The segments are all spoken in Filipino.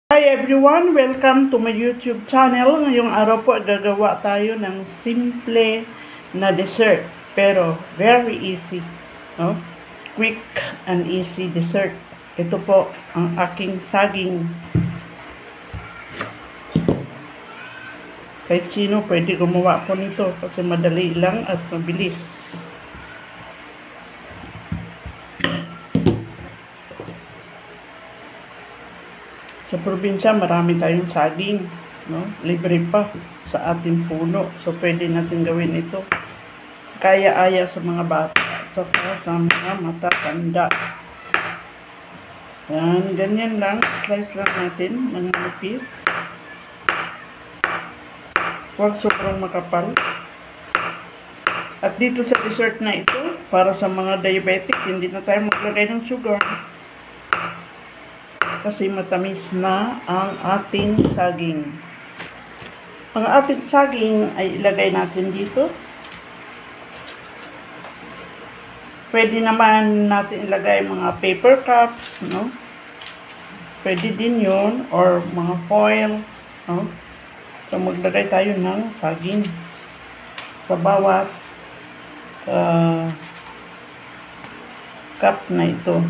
Hi everyone! Welcome to my YouTube channel. Ngayong araw po gagawa tayo ng simple na dessert. Pero very easy. No? Quick and easy dessert. Ito po ang aking saging. Kahit sino pwede gumawa po nito kasi madali lang at mabilis. Sa probinsya, marami tayong saging, no? Libre pa sa ating puno. So, pwede natin gawin ito. Kaya-aya sa mga bata at sa mga matatanda. Yan, ganyan lang. Slice lang natin ng manipis. Huwag sobrang makapal. At dito sa dessert na ito, para sa mga diabetic, hindi na tayo maglagay ng sugar. Kasi matamis na ang ating saging. Ang ating saging ay ilagay natin dito. Pwede naman natin ilagay mga paper cups, no? Pwede din yun, or mga foil, no? So, maglagay tayo ng saging sa bawat cup na ito.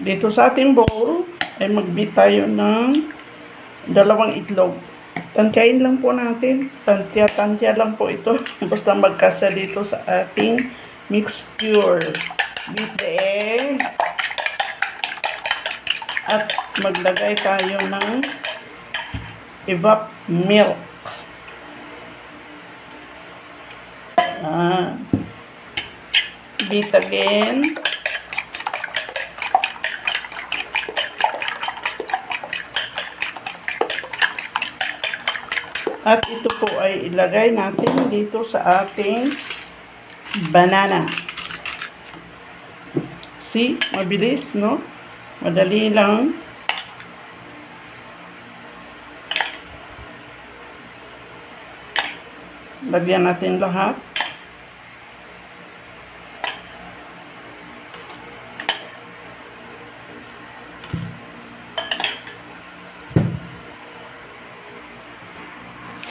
Dito sa ating bowl, ay mag-beat tayo ng 2 itlog. Tansyain lang po natin. Tansya lang po ito. Basta magkasa dito sa ating mixture. Beat the egg. At maglagay tayo ng evap milk. Beat again. At ito po ay ilagay natin dito sa ating banana. See? Mabilis, no? Madali lang. Lagyan natin lahat.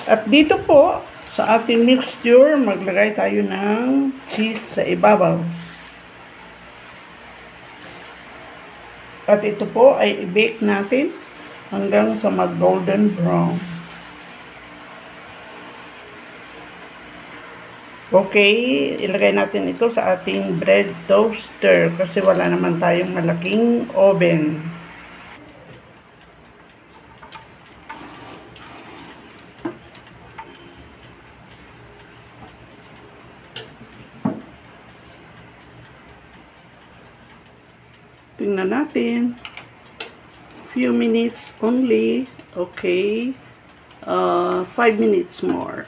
At dito po, sa ating mixture, maglagay tayo ng cheese sa ibabaw. At ito po ay i-bake natin hanggang sa mag-golden brown. Okay, ilagay natin ito sa ating bread toaster kasi wala naman tayong malaking oven. Tingnan natin. Few minutes only. Okay. 5 minutes more.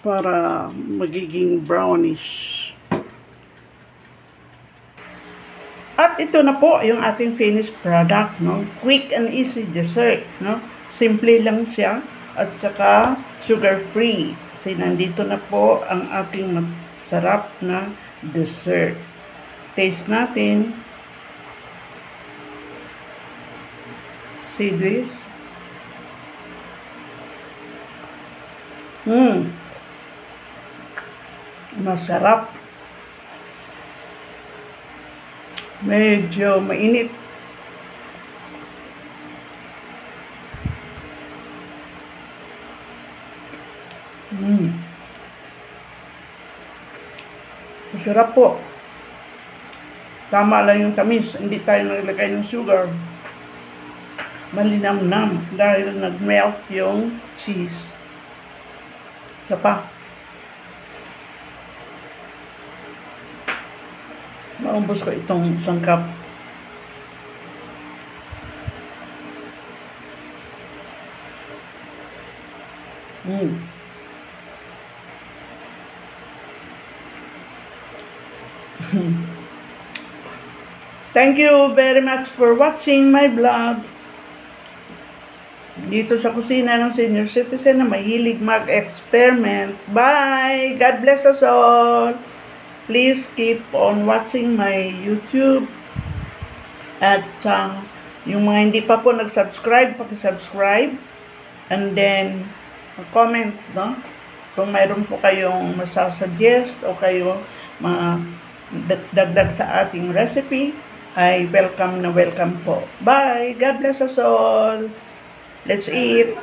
Para magiging brownish. At ito na po yung ating finished product, no? Quick and easy dessert, no? Simple lang siya at saka sugar-free. Kasi nandito na po ang ating masarap na dessert. Taste natin. See this? Masarap. Medyo mainit. Masarap po. Tama lang yung tamis. Hindi tayo naglagay ng sugar. Malinamnam dahil nag-melt yung cheese. Isa pa. Maubos ko itong isang cup. Thank you very much for watching my vlog. Dito sa kusina ng senior citizen na mahilig mag-experiment. Bye! God bless us all! Please keep on watching my YouTube. At yung mga hindi pa po nag-subscribe, paki-subscribe. And then, comment, no? Kung mayroon po kayong masasuggest o kayo mga dagdag sa ating recipe, ay welcome na welcome po. Bye! God bless us all! Let's eat!